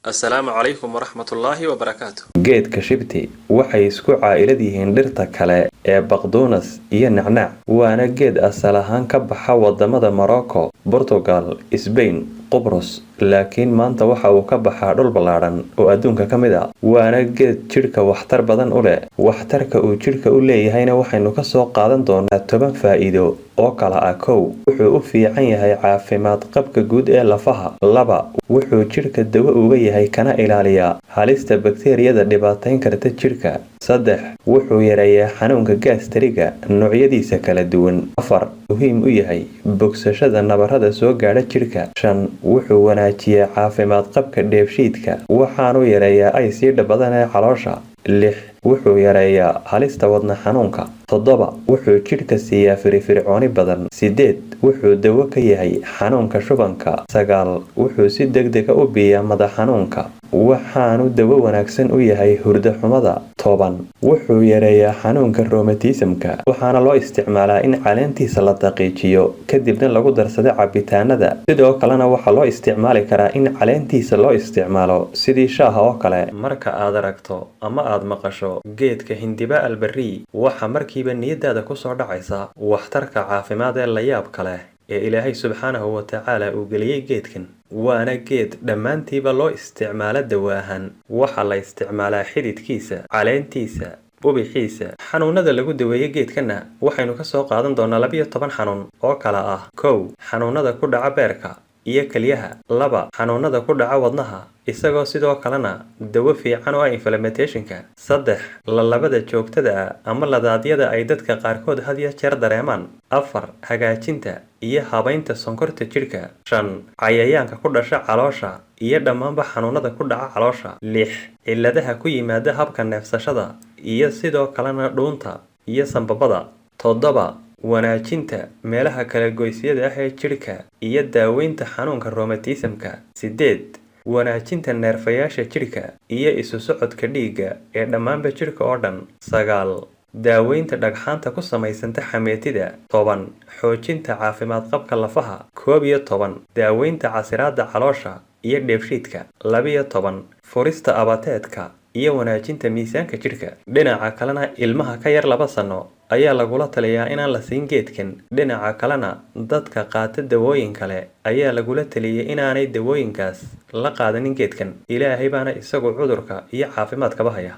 السلام عليكم ورحمة الله وبركاته. geedka shibti waxay isku caa'ilad yihiin dhirta kale ee baqduunas iyo nacnac waana geed asal ahaan ka baxa wadamada Morocco, Portugal, Spain, Qobrus laakiin maanta waxa uu ka baxaa dhul ballaaran oo adduunka ka mid ah waana geed jidhka waxtar badan u leh waxtarka uu jidhka u leeyahayna waxaynu ka soo qaadan doonaa 10 faa'iido oo kala ah kow wuxuu u fiican yahay caafimaad qabka guud ee lafaha laba wuxuu jidhka dawo uga yahay kana ilaaliya halista bakteeriyada dhibaatayn karta jidhka saddex wuxuu yareeyaa xanuunka gaasteriga noocyadiisa kala duwan afar muhiim u yahay bogsashada nabarrada soo gaadha jidhka shan wuxuu wanaajiyaa caafimaad qabka dheefshiidka waxaanu yareeyaa aysiidha badan ee caloosha lix wuxuu yareeyaa halista wadna xanuunka toddoba wuxuu jidhka siiyaa firfircooni badan sideed wuxuu dawo ka yahay xanuunka shubanka sagaal wuxuu si degdeg ah u biiyaa madax xanuunka waxaanu dawo wanaagsan u yahay hurdo xumada toban wuxuu yareeyaa xanuunka rheumatismka waxaana loo isticmaalaa in caleentiisa la daqiijiyo kadibna lagu darsado cabitaanada sidoo kalena waxaa loo isticmaali karaa in caleentiisa loo isticmaalo sidii shaaha oo kale marka aad aragto ama aad maqasho geedka hindiba albarri waxa markiiba niyadaada ku soo dhacaysa waxtarka caafimaad ee la yaabka leh ee Ilaahay subxaanahu wa ta'aala uu geliyay geedkan waana geed dhammaantiiba loo isticmaalo dawaahan waxa la isticmaalaa xididkiisa caleentiisa ubixiisa xanuunada lagu daweeyo geedkana waxaynu ka soo qaadan doonaa 12 xanuun oo kala ah kow xanuunada ku dhaca beerka iyo kaliyaha laba xanuunada ku dhaca wadnaha isagoo sidoo kalena dawo fiican oo ah inflammationka saddex lalabada joogtada ama ladaadyada ay dadka qaarkood had iyo jeer dareemaan afar hagaajinta iyo habaynta sonkorta jidhka shan cayayaanka ku dhasha caloosha iyo dhammaanba xanuunada ku dhaca caloosha lix cilladaha ku yimaada habka neefsashada iyo sidoo kalena dhuunta iyo sanbabada toddoba wanaajinta meelaha kala goysyada ah ee jidhka iyo daaweynta xanuunka rheumatismka sideed wanaajinta neerfayaasha jidhka iyo isu socodka dhiigga ee dhammaanba jidhka oo dhan sagaal daaweynta dhagxaanta ku samaysanta xameetida toban xoojinta caafimaad qabka lafaha koob iyo toban daaweynta casiraadda caloosha iyo dheefshiidka labiyo toban furista abateedka iyo wanaajinta miisaanka jidhka dhinaca kalena ilmaha ka yar 2 sano ayaa lagula taliyaa inaan la siin geedkan dhinaca kalena dadka qaata dawooyin kale ayaa lagula taliyay inaanay dawooyinkaas la qaadanin geedkan ilaahay baana isagu cudurka iyo caafimaadkaba haya